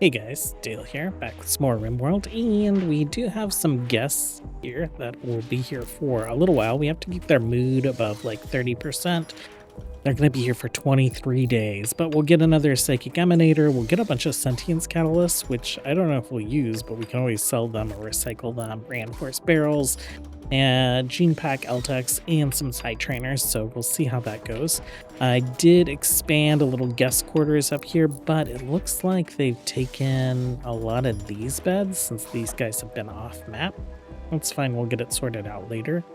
Hey guys, Dale here, back with some more RimWorld, and we do have some guests here that will be here for a little while. We have to keep their mood above like 30%. They're going to be here for 23 days, but we'll get another Psychic Emanator, we'll get a bunch of Sentience Catalysts, which I don't know if we'll use, but we can always sell them or recycle them, Reinforced Barrels, and Gene Pack LTEX, and some side trainers, so we'll see how that goes. I did expand a little guest quarters up here, but it looks like they've taken a lot of these beds since these guys have been off map. That's fine, we'll get it sorted out later.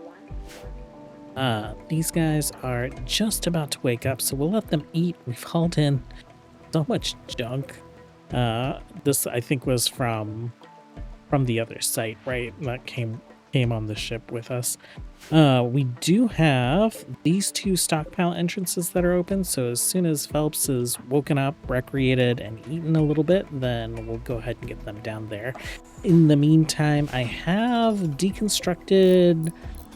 These guys are just about to wake up, so we'll let them eat. We've hauled in so much junk. This I think was from the other site, right? That came on the ship with us. We do have these two stockpile entrances that are open, so as soon as Phelps is woken up, recreated, and eaten a little bit, then we'll go ahead and get them down there. In the meantime, I have deconstructed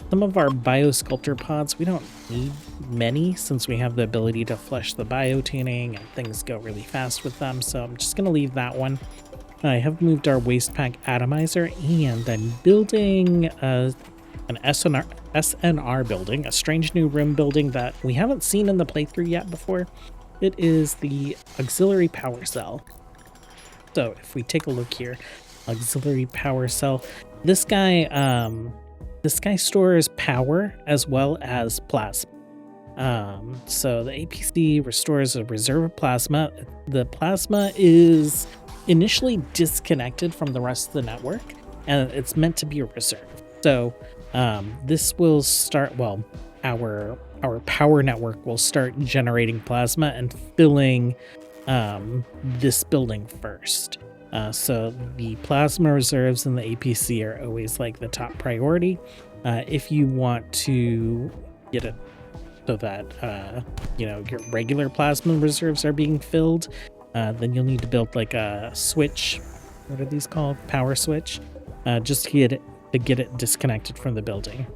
some of our biosculptor pods. We don't need many since we have the ability to flush the biotuning and things go really fast with them, so I'm just going to leave that one. I have moved our waste pack atomizer, and I'm building an SNR building, a strange new rim building that we haven't seen in the playthrough yet before. It is the auxiliary power cell. So if we take a look here, auxiliary power cell, this guy stores power as well as plasma. So the APC restores a reserve of plasma. The plasma is initially disconnected from the rest of the network, and it's meant to be a reserve. So this will start, well, our power network will start generating plasma and filling this building first. So the plasma reserves in the APC are always like the top priority. If you want to get it so that your regular plasma reserves are being filled, then you'll need to build like a switch. What are these called? Power switch. Just to get it disconnected from the building,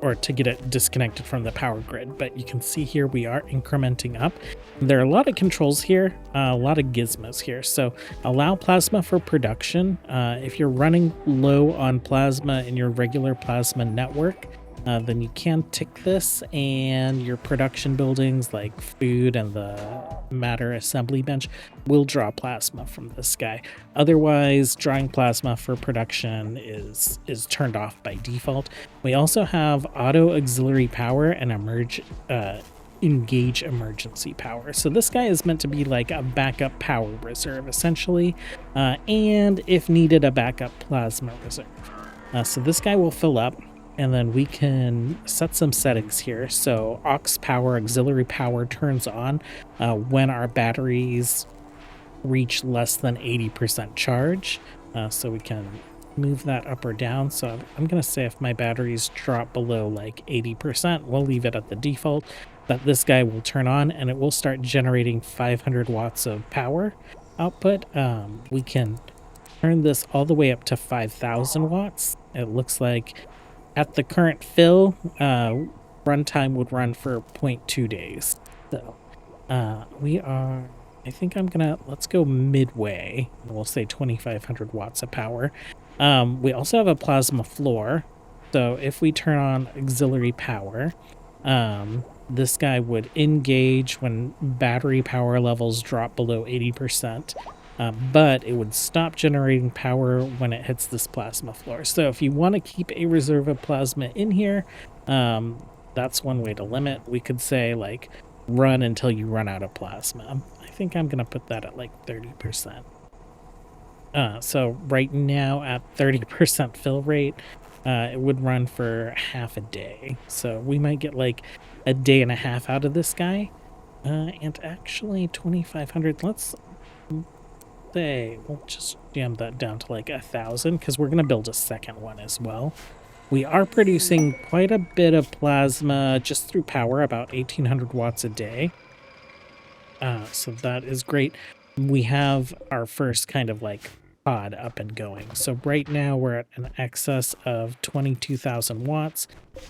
or to get it disconnected from the power grid. But you can see here we are incrementing up. There are a lot of controls here, a lot of gizmos here. So allow plasma for production. If you're running low on plasma in your regular plasma network, then you can tick this, and your production buildings like food and the matter assembly bench will draw plasma from this guy. Otherwise, drawing plasma for production is turned off by default. We also have auto auxiliary power and engage emergency power. So this guy is meant to be like a backup power reserve essentially, and if needed, a backup plasma reserve. So this guy will fill up, and then we can set some settings here. So aux power, auxiliary power turns on when our batteries reach less than 80% charge. So we can move that up or down. So I'm going to say if my batteries drop below like 80%, we'll leave it at the default. But this guy will turn on, and it will start generating 500 watts of power output. We can turn this all the way up to 5,000 watts. It looks like at the current fill, runtime would run for 0.2 days. So we are, I think let's go midway. We'll say 2,500 watts of power. We also have a plasma floor. So if we turn on auxiliary power, this guy would engage when battery power levels drop below 80%. But it would stop generating power when it hits this plasma floor. So if you want to keep a reserve of plasma in here, that's one way to limit. We could say like run until you run out of plasma. I think I'm going to put that at like 30%. So right now at 30% fill rate, it would run for half a day. So we might get like a day and a half out of this guy. And actually 2,500, let's say we'll just jam that down to like 1,000 because we're going to build a second one as well. We are producing quite a bit of plasma just through power, about 1,800 watts a day. So that is great. We have our first kind of like pod up and going. So right now we're at an excess of 22,000 watts.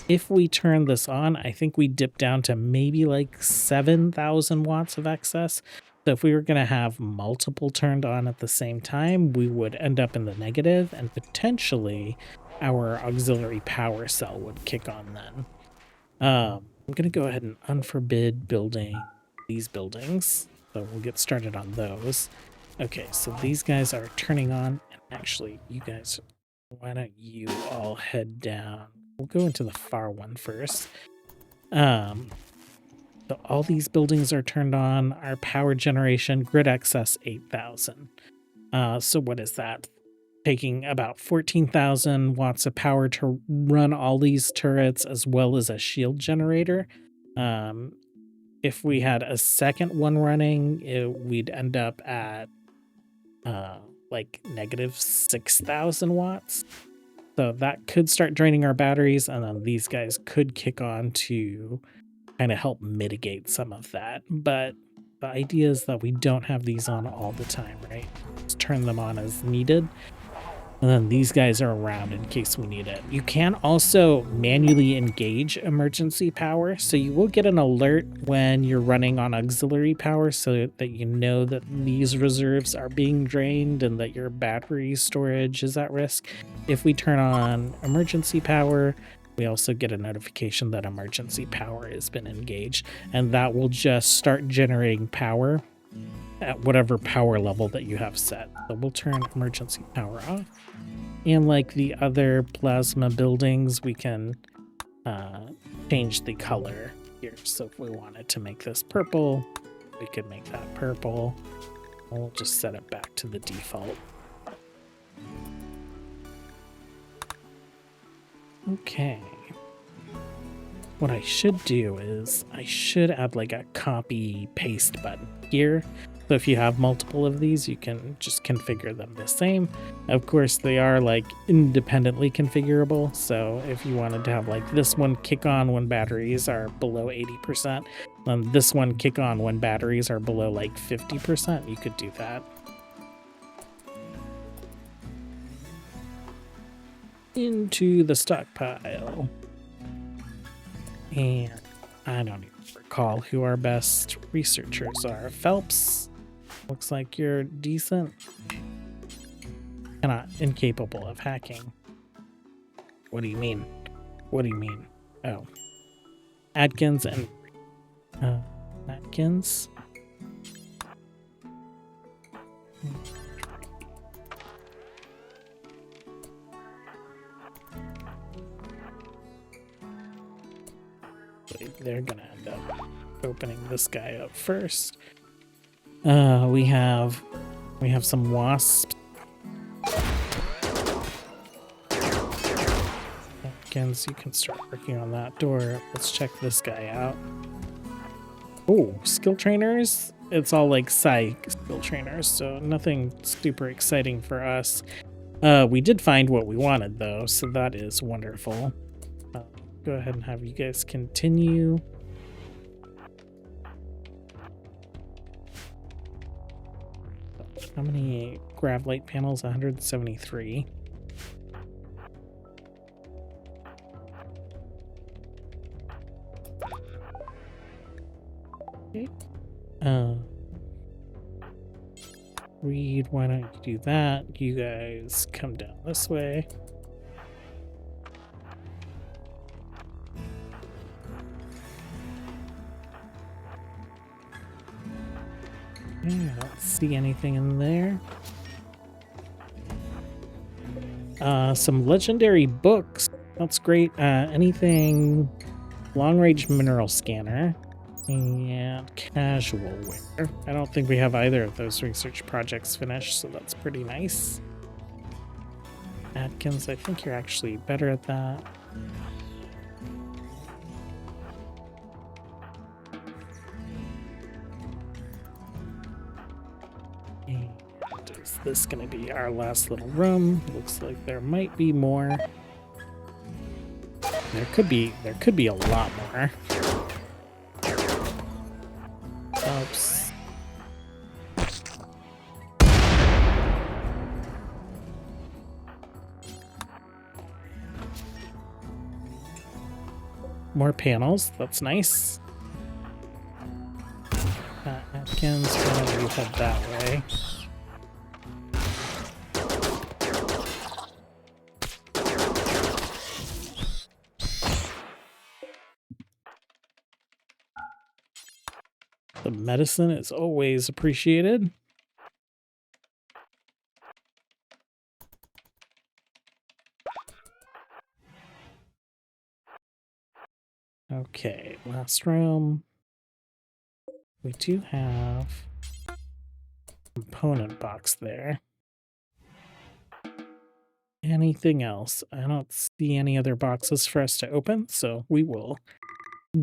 If we turn this on, I think we dip down to maybe like 7,000 watts of excess. So if we were going to have multiple turned on at the same time, we would end up in the negative, and potentially our auxiliary power cell would kick on then. I'm going to go ahead and unforbid building these buildings. So we'll get started on those. Okay, so these guys are turning on. And actually, you guys, why don't you all head down? We'll go into the far one first. So all these buildings are turned on. Our power generation, grid excess 8,000. So what is that? Taking about 14,000 watts of power to run all these turrets as well as a shield generator. If we had a second one running, we'd end up at like negative 6,000 watts. So that could start draining our batteries, and then these guys could kick on to kind of help mitigate some of that. But the idea is that we don't have these on all the time, right? Just turn them on as needed. And then these guys are around in case we need it. You can also manually engage emergency power. So you will get an alert when you're running on auxiliary power so that you know that these reserves are being drained and that your battery storage is at risk. If we turn on emergency power, we also get a notification that emergency power has been engaged, and that will just start generating power at whatever power level that you have set. So we'll turn emergency power off. And like the other plasma buildings, we can change the color here. So if we wanted to make this purple, we could make that purple. We'll just set it back to the default. Okay. What I should do is I should add like a copy paste button here. So if you have multiple of these, you can just configure them the same. Of course, they are like independently configurable. So if you wanted to have like this one kick on when batteries are below 80%, and this one kick on when batteries are below like 50%, you could do that. Into the stockpile. And I don't even recall who our best researchers are. Phelps, looks like you're decent. Incapable of hacking. What do you mean? What do you mean? Oh. Adkins and Adkins. They're gonna end up opening this guy up first. We have some wasps. Adkins, you can start working on that door. Let's check this guy out. Oh, skill trainers. It's all like psych skill trainers, so nothing super exciting for us. We did find what we wanted though, so that is wonderful. Go ahead and have you guys continue. How many grav light panels? 173. Okay. Reed, why don't you do that? You guys come down this way. Yeah, I don't see anything in there. Some legendary books. That's great. Anything long-range mineral scanner and casual wear. I don't think we have either of those research projects finished, so that's pretty nice. Adkins, I think you're actually better at that. Is this going to be our last little room? Looks like there might be more. There could be a lot more. Oops. More panels. That's nice. Atkins, you head that way. The medicine is always appreciated. Okay, last room. We do have a component box there. Anything else? I don't see any other boxes for us to open, so we will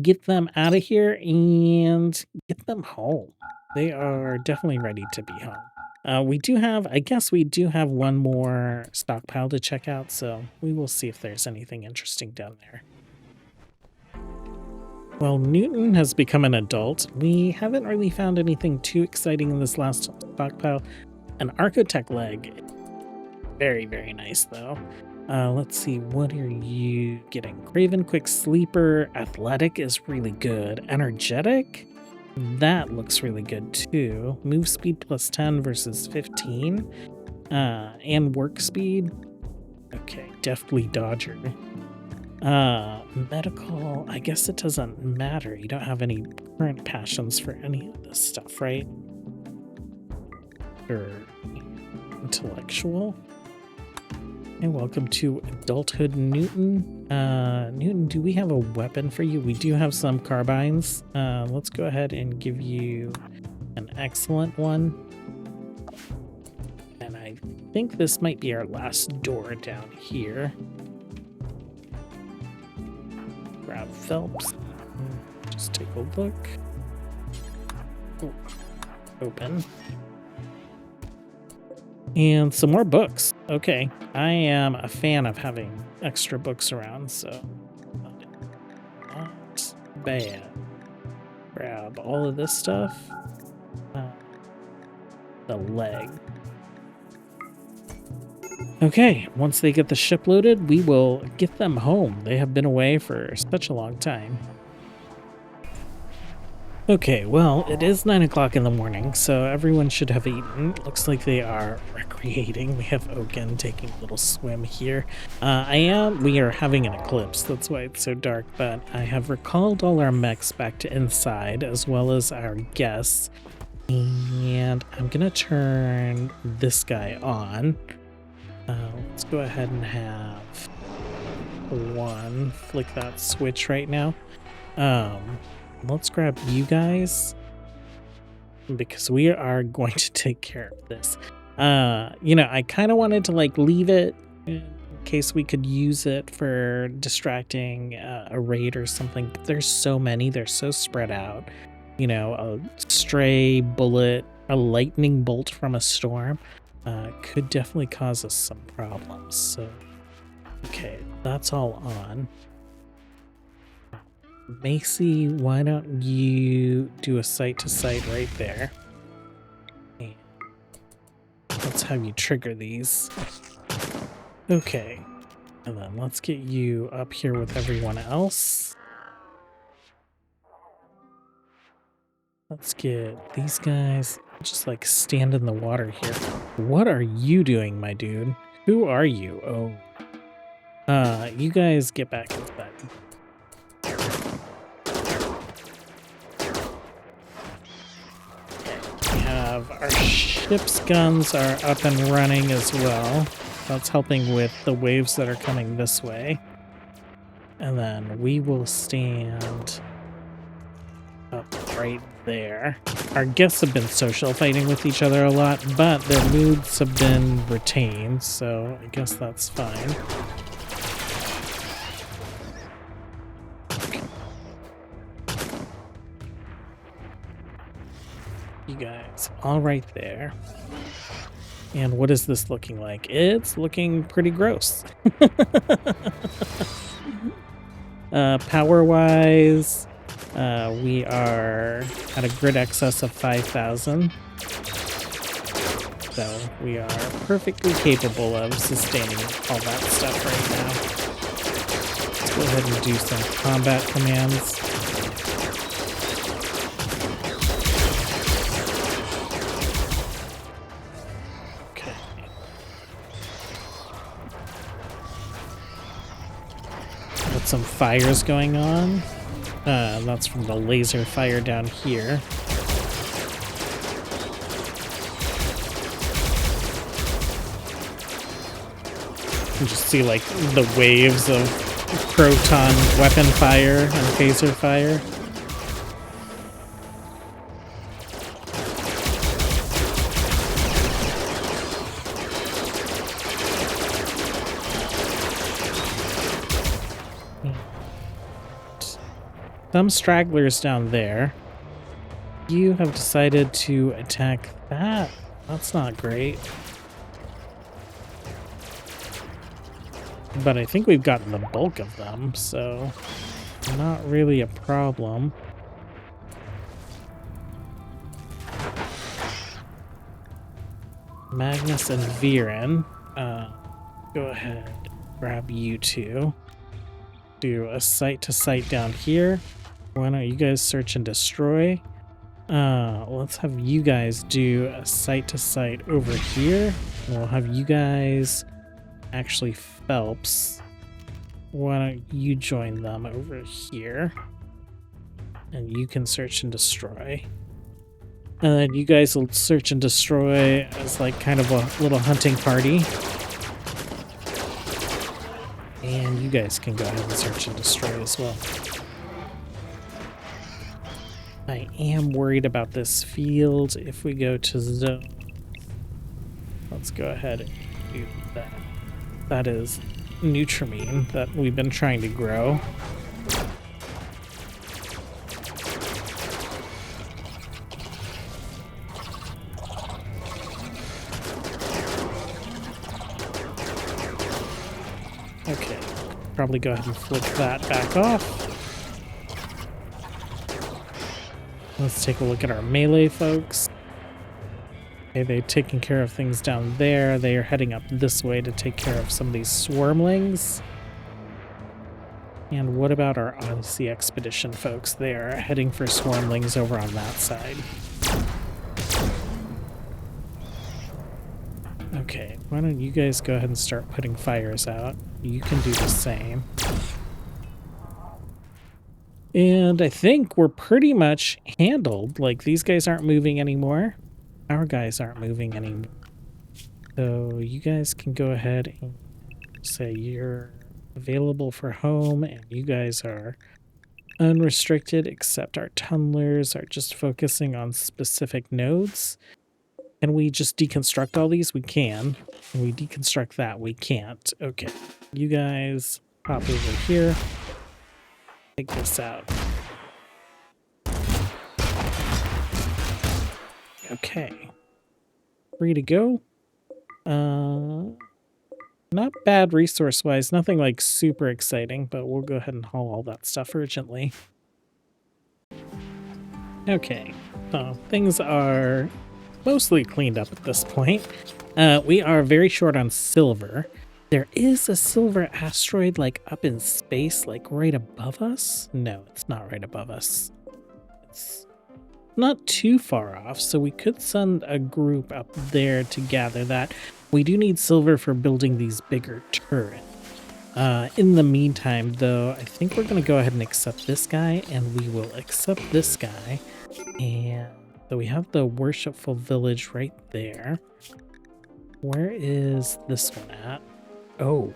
get them out of here and get them home. They are definitely ready to be home. We do have, I guess we do have one more stockpile to check out, so we will see if there's anything interesting down there. Well, Newton has become an adult. We haven't really found anything too exciting in this last stockpile. An Architect leg. Very, very nice, though. Let's see, what are you getting? Craven, Quick Sleeper, Athletic is really good. Energetic? That looks really good, too. Move speed plus 10 versus 15. And work speed. Okay, Deftly Dodger. Medical, I guess it doesn't matter. You don't have any current passions for any of this stuff, right? Or intellectual. And welcome to Adulthood, Newton. Newton, do we have a weapon for you? We do have some carbines. Let's go ahead and give you an excellent one. And I think this might be our last door down here. Grab Phelps. Just take a look. Oh, open. And some more books. Okay. I am a fan of having extra books around, so not bad. Grab all of this stuff. The leg. Okay, once they get the ship loaded, we will get them home. They have been away for such a long time. Okay, well, it is 9 o'clock in the morning, so everyone should have eaten. Looks like they are recreating. We have Oaken taking a little swim here. We are having an eclipse, that's why it's so dark, but I have recalled all our mechs back to inside, as well as our guests. And I'm gonna turn this guy on. Let's go ahead and have one. Flick that switch right now. Let's grab you guys because we are going to take care of this. I kind of wanted to leave it in case we could use it for distracting a raid or something. But there's so many, they're so spread out. A stray bullet, a lightning bolt from a storm. Could definitely cause us some problems. So, okay, that's all on. Macy, why don't you do a site-to-site right there? And let's have you trigger these. Okay, and then let's get you up here with everyone else. Let's get these guys just stand in the water here. What are you doing, my dude? Who are you? Oh. You guys get back inside. We have our ship's guns are up and running as well. That's helping with the waves that are coming this way. And then we will stand up right there. Our guests have been social fighting with each other a lot, but their moods have been retained, so I guess that's fine. You guys, all right there. And what is this looking like? It's looking pretty gross. Power-wise, we are at a grid excess of 5,000. So we are perfectly capable of sustaining all that stuff right now. Let's go ahead and do some combat commands. put some fires going on. That's from the laser fire down here. You just see like the waves of proton weapon fire and phaser fire. Some stragglers down there. You have decided to attack that. That's not great. But I think we've gotten the bulk of them, so not really a problem. Magnus and Viren. Go ahead, grab you two. Do a site-to-site down here. Why don't you guys search and destroy? Let's have you guys do a site-to-site over here. We'll have you guys... Actually, Phelps, why don't you join them over here? And you can search and destroy. And then you guys will search and destroy as like kind of a little hunting party. And you guys can go ahead and search and destroy as well. I am worried about this field. If we go to zone, let's go ahead and do that. That is Nutramine that we've been trying to grow. Okay, probably go ahead and flip that back off. Let's take a look at our melee folks. Okay, they're taking care of things down there. They are heading up this way to take care of some of these swarmlings. And what about our Odyssey Expedition folks? They are heading for swarmlings over on that side. Okay, why don't you guys go ahead and start putting fires out? You can do the same. And I think we're pretty much handled. Like, these guys aren't moving anymore. Our guys aren't moving anymore. So you guys can go ahead and say you're available for home, and you guys are unrestricted, except our tunnelers are just focusing on specific nodes. Can we just deconstruct all these? We can. Can we deconstruct that? We can't. Okay. You guys pop over here. Take this out. Okay. Free to go. Not bad resource-wise. Nothing like super exciting, but we'll go ahead and haul all that stuff urgently. Okay. So things are mostly cleaned up at this point. We are very short on silver. There is a silver asteroid like up in space, like right above us. No, it's not right above us. It's not too far off, so we could send a group up there to gather that. We do need silver for building these bigger turrets. In the meantime, though, I think we're going to go ahead and accept this guy, and we will accept this guy. And so we have the Worshipful Village right there. Where is this one at? Oh,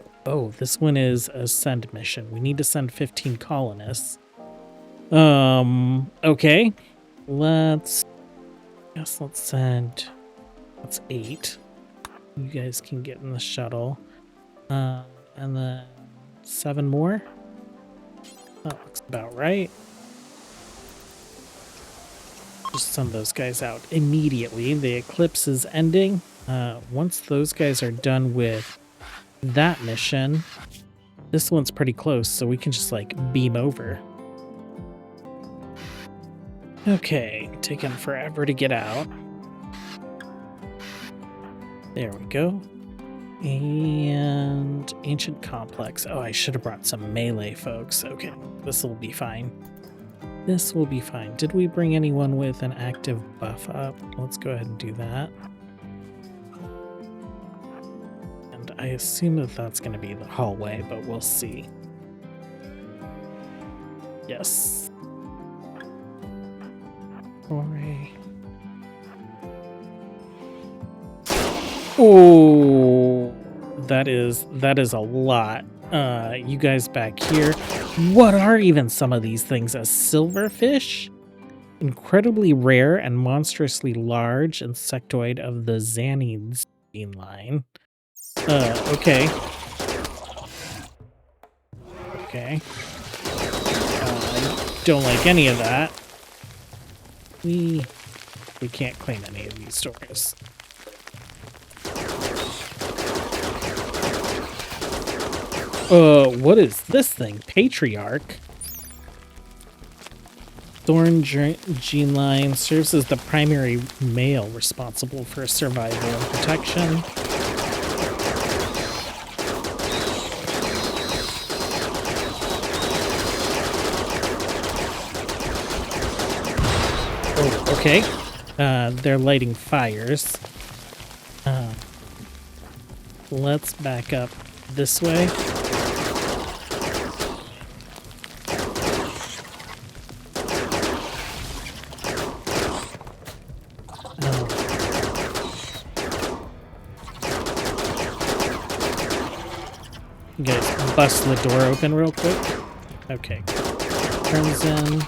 this one is a send mission. We need to send 15 colonists. Okay. Let's send, that's 8. You guys can get in the shuttle. And then 7 more. That looks about right. Just send those guys out immediately. The eclipse is ending. Once those guys are done with that mission, this one's pretty close, so we can just like beam over. Okay, taking forever to get out. There we go. And Ancient Complex. Oh, I should have brought some melee folks. Okay, this will be fine. This will be fine. Did we bring anyone with an active buff up? Let's go ahead and do that. And I assume that that's going to be the hallway, but we'll see. Yes. Hooray. Oh, that is a lot. You guys back here. What are even some of these things? A silverfish? Incredibly rare and monstrously large insectoid of the Xannids gene line. Okay. Okay. Don't like any of that. We can't claim any of these stores. What is this thing? Patriarch. Thorn gene line serves as the primary male responsible for survival and protection. Oh, okay. They're lighting fires. Let's back up this way. You guys bust the door open real quick. Okay. Crimson.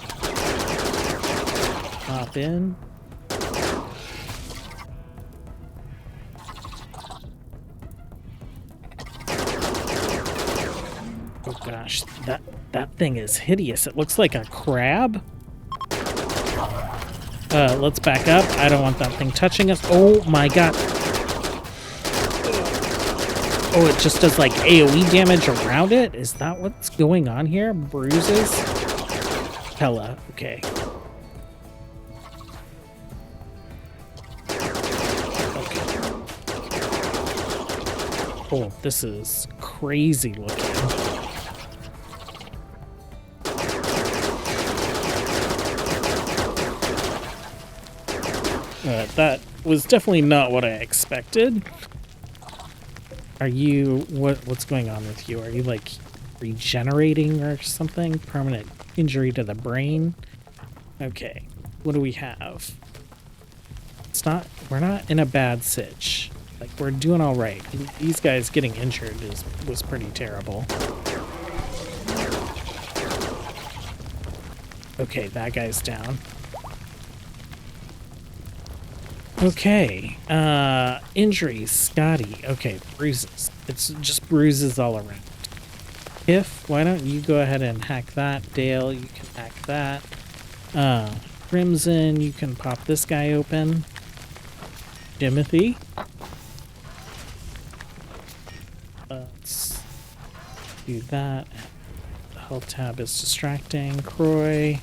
Hop in. Oh gosh, that thing is hideous. It looks like a crab. Let's back up. I don't want that thing touching us. Oh my god. Oh, it just does like AoE damage around it? Is that what's going on here? Bruises? Hella, okay. Oh, this is crazy looking. That was definitely not what I expected. Are you... what's going on with you? Are you, like, regenerating or something? Permanent injury to the brain? Okay. What do we have? It's not... we're not in a bad sitch. Like, we're doing all right. These guys getting injured was pretty terrible. Okay, that guy's down. Okay, injuries, Scotty. Okay, bruises. It's just bruises all around. If, why don't you go ahead and hack that? Dale, you can hack that. Crimson, you can pop this guy open. Timothy. Let's do that. The health tab is distracting. Croy.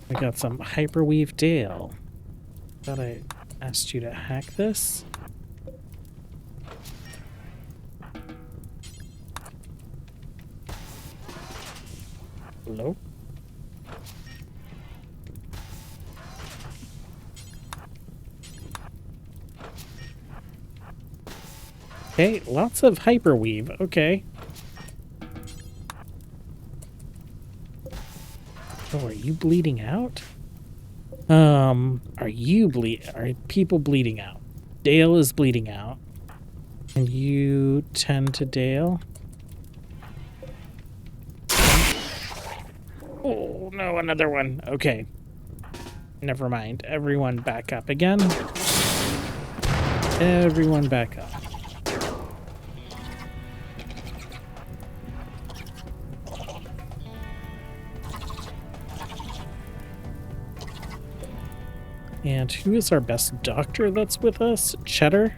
We got some hyperweave. Dale. Thought I asked you to hack this. Hello? Okay, lots of hyperweave. Okay. Oh, are you bleeding out? Are people bleeding out? Dale is bleeding out. Can you tend to Dale? Oh, no, another one. Okay. Never mind. Everyone back up again. Everyone back up. And who is our best doctor that's with us? Cheddar?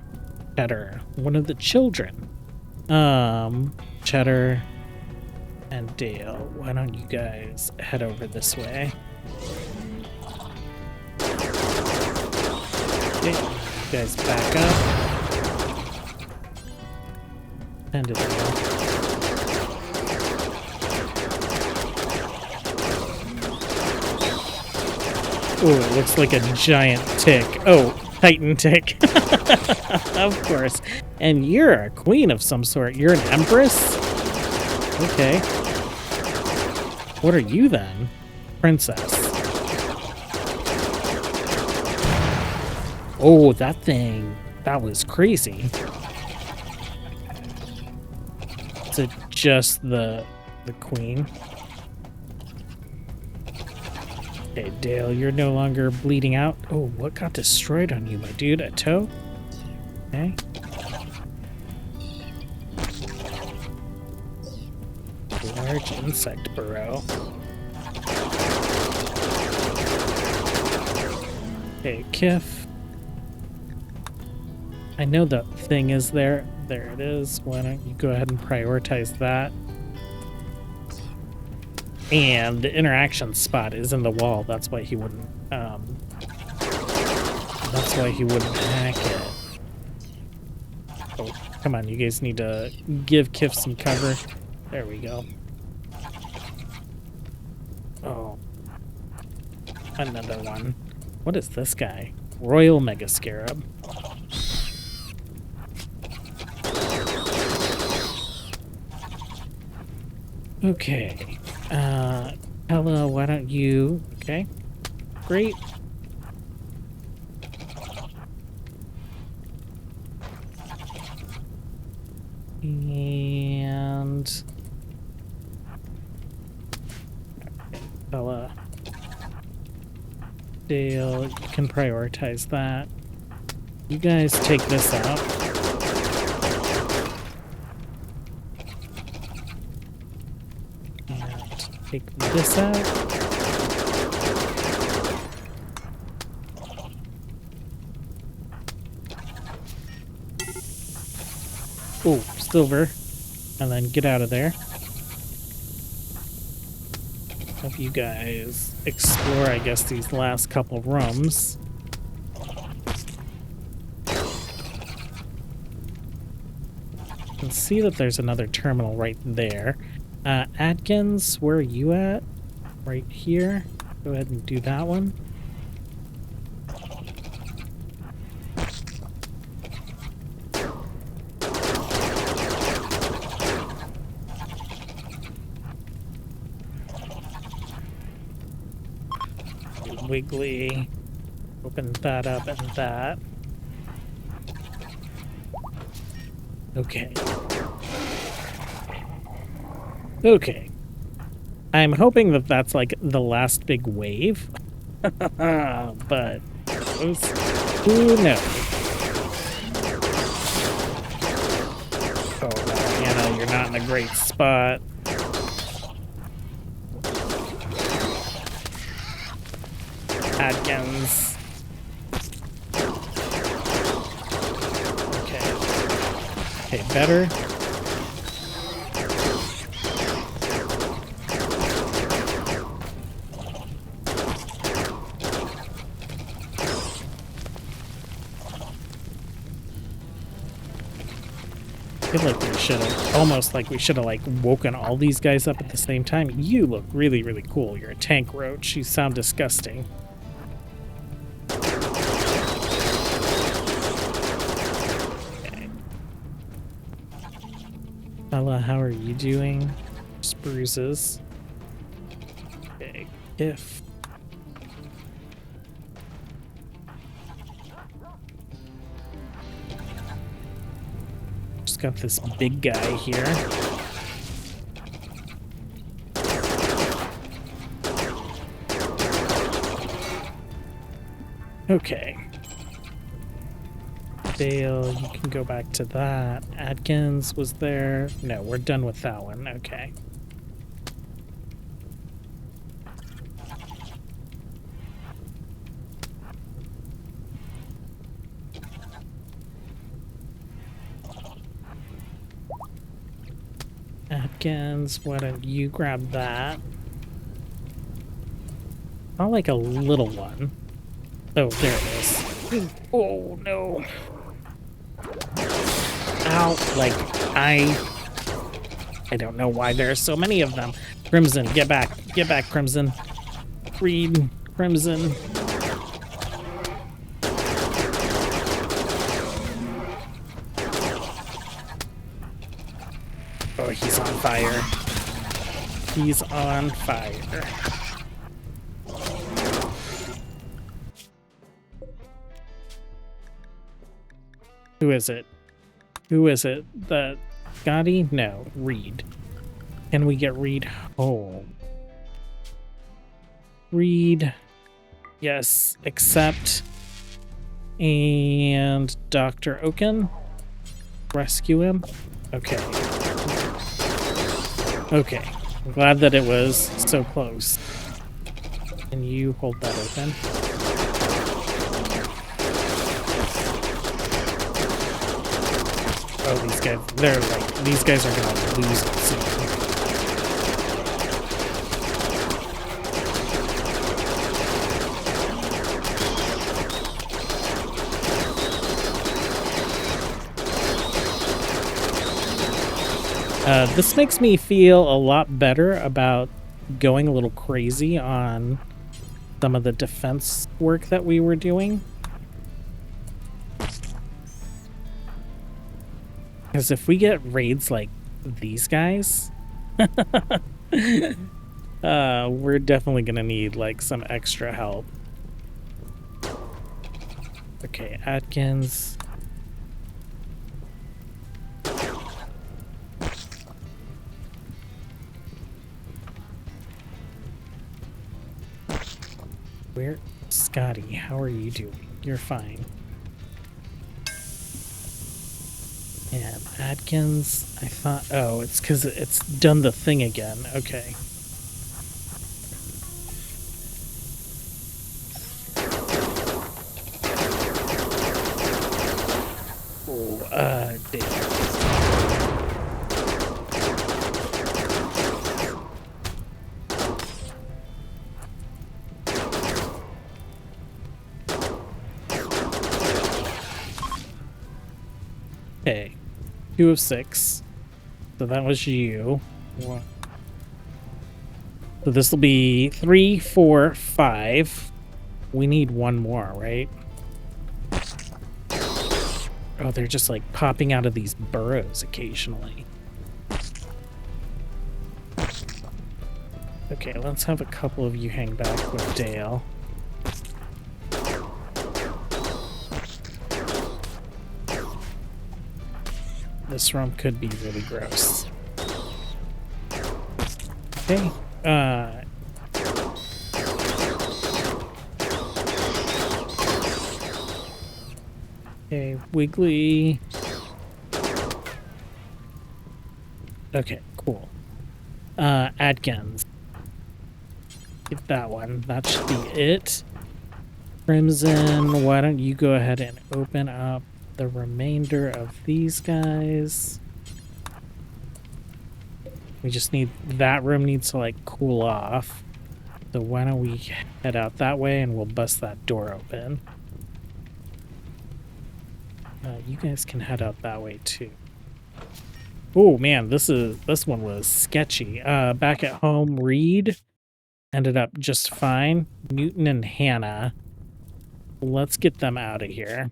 Cheddar. One of the children. Cheddar and Dale. Why don't you guys head over this way? Okay, you guys back up. And it Oh, it looks like a giant tick. Oh, Titan tick. Of course. And you're a queen of some sort. You're an empress? Okay. What are you then? Princess. Oh, that thing. That was crazy. Is it just the queen? Okay, Dale, you're no longer bleeding out. Oh, what got destroyed on you, my dude? A toe? Okay. Large insect burrow. Okay, Kiff. I know the thing is there. There it is. Why don't you go ahead and prioritize that? And the interaction spot is in the wall. That's why he wouldn't. That's why he wouldn't hack it. Oh, come on! You guys need to give Kiff some cover. There we go. Oh, another one. What is this guy? Royal Mega Scarab. Okay. Ella, why don't you... Okay. Great. And... Ella. Dale, you can prioritize that. You guys take this out. Take this out. Oh, silver. And then get out of there. Hope you guys explore, I guess, these last couple rooms. You can see that there's another terminal right there. Atkins, where are you at? Right here. Go ahead and do that one. Wiggly. Open that up and that. Okay. Okay. I'm hoping that that's like the last big wave. But who knows? Oh no, Hannah, you're not in a great spot. Atkins. Okay. Okay, better. I feel like we should have, almost like we should have like woken all these guys up at the same time. You look really, really cool. You're a tank roach. You sound disgusting. Okay. Ella, how are you doing? Just bruises. Okay, if... Got this big guy here. Okay. Dale, you can go back to that. Atkins was there. No, we're done with that one. Okay. Atkins, why don't you grab that? I like a little one. Oh, there it is. Oh, no. Ow, like, I don't know why there are so many of them. Crimson, get back, Crimson. Read, Crimson. Oh, he's on fire. He's on fire. Who is it? Who is it? The Scotty? No, Reed. Can we get Reed home? Reed. Yes, accept. And Dr. Oaken. Rescue him. Okay. Okay. I'm glad that it was so close. Can you hold that open? Oh, these guys are gonna lose it soon. This makes me feel a lot better about going a little crazy on some of the defense work that we were doing. Because if we get raids like these guys, we're definitely gonna need like some extra help. Okay, Atkins. Where? Scotty, how are you doing? You're fine. And Atkins, I thought, oh, it's because it's done the thing again. Okay. Oh, damn. Okay. 2 of 6. So that was you. 1. So this will be 3, 4, 5. We need one more, right? Oh, they're just like popping out of these burrows occasionally. Okay, let's have a couple of you hang back with Dale. This room could be really gross. Okay. Okay, Wiggly. Okay, cool. Adkins. Get that one. That should be it. Crimson, why don't you go ahead and open up the remainder of these guys. We just need, that room needs to like cool off. So why don't we head out that way and we'll bust that door open. You guys can head out that way too. Oh man, this one was sketchy. Back at home, Reed ended up just fine. Newton and Hannah. Let's get them out of here.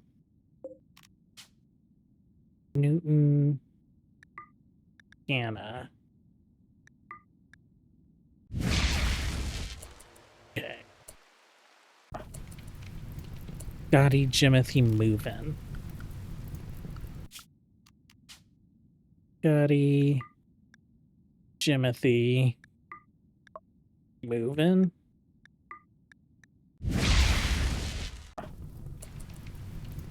Newton, Hannah. Okay. Scotty, Jimothy, moving. Scotty, Jimothy, moving.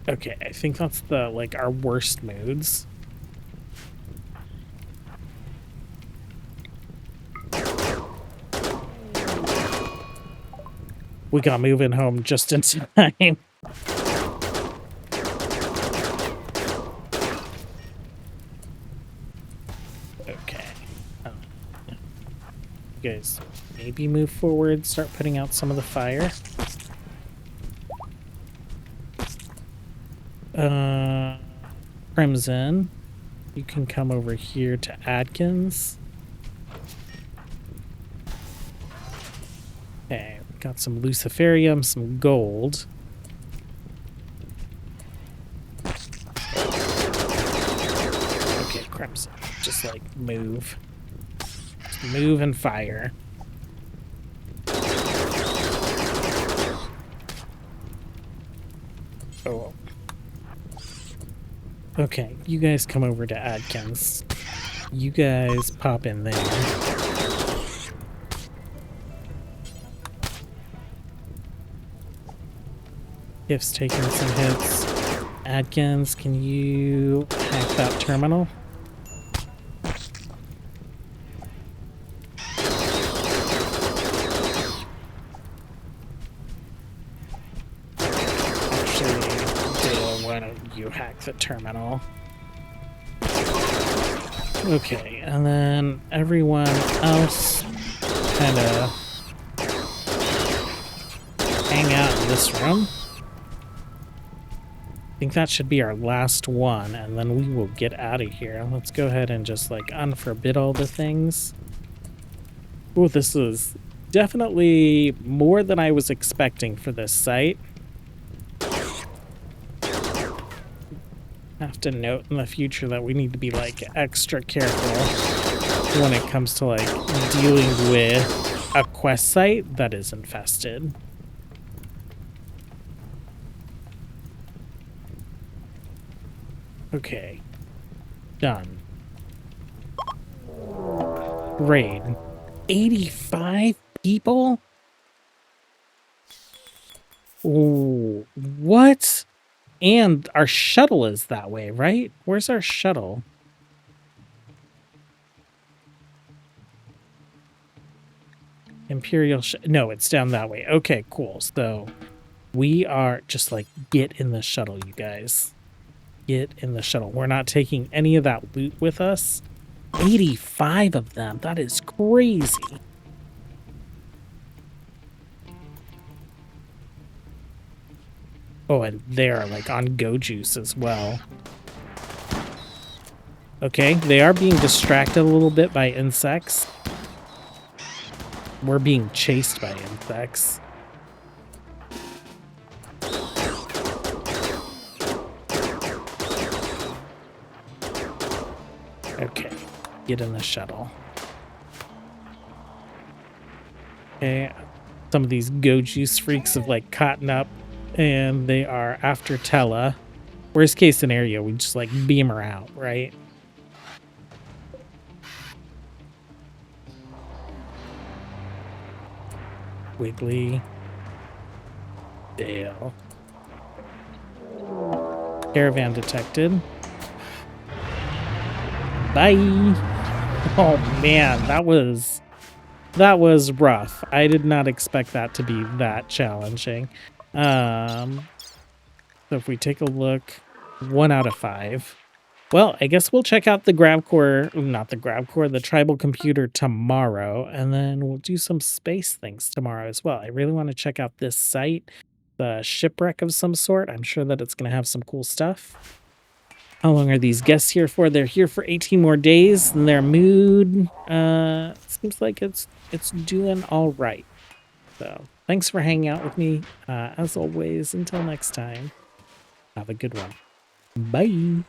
Okay, I think that's the, like, our worst moods. We got moving home just in time. Okay. You guys maybe move forward, start putting out some of the fire. Crimson, you can come over here to Adkins. Okay, got some Luciferium, some gold. Okay, Crimson, just like move. Just move and fire. Oh. Okay, you guys come over to Adkins. You guys pop in there. Gift's taking some hits. Adkins, can you hack that terminal? Actually, Dale, why don't you hack the terminal? Okay, and then everyone else kind of hang out in this room. I think that should be our last one, and then we will get out of here. Let's go ahead and just like unforbid all the things. Oh, this is definitely more than I was expecting for this site. Have to note in the future that we need to be like extra careful when it comes to like dealing with a quest site that is infested. Okay. Done. Raid. 85 people? Ooh, what? And our shuttle is that way, right? Where's our shuttle? Imperial no, it's down that way. Okay, cool. So we are just like, get in the shuttle, you guys. Get in the shuttle. We're not taking any of that loot with us. 85 of them. That is crazy. Oh, and they are like on go juice as well. Okay, they are being distracted a little bit by insects. We're being chased by insects. Okay, get in the shuttle. Okay, some of these go juice freaks have like caught up, and they are after Tella. Worst case scenario, we just like beam her out, right? Wiggly. Dale. Caravan detected. Bye. Oh man, that was rough. I did not expect that to be that challenging. So if we take a look, 1 out of 5. Well, I guess we'll check out the the tribal computer tomorrow, and then we'll do some space things tomorrow as well. I really want to check out this site, the shipwreck of some sort. I'm sure that it's going to have some cool stuff. How long are these guests here for? They're here for 18 more days, and their mood seems like it's doing all right. So thanks for hanging out with me. As always, until next time, have a good one. Bye.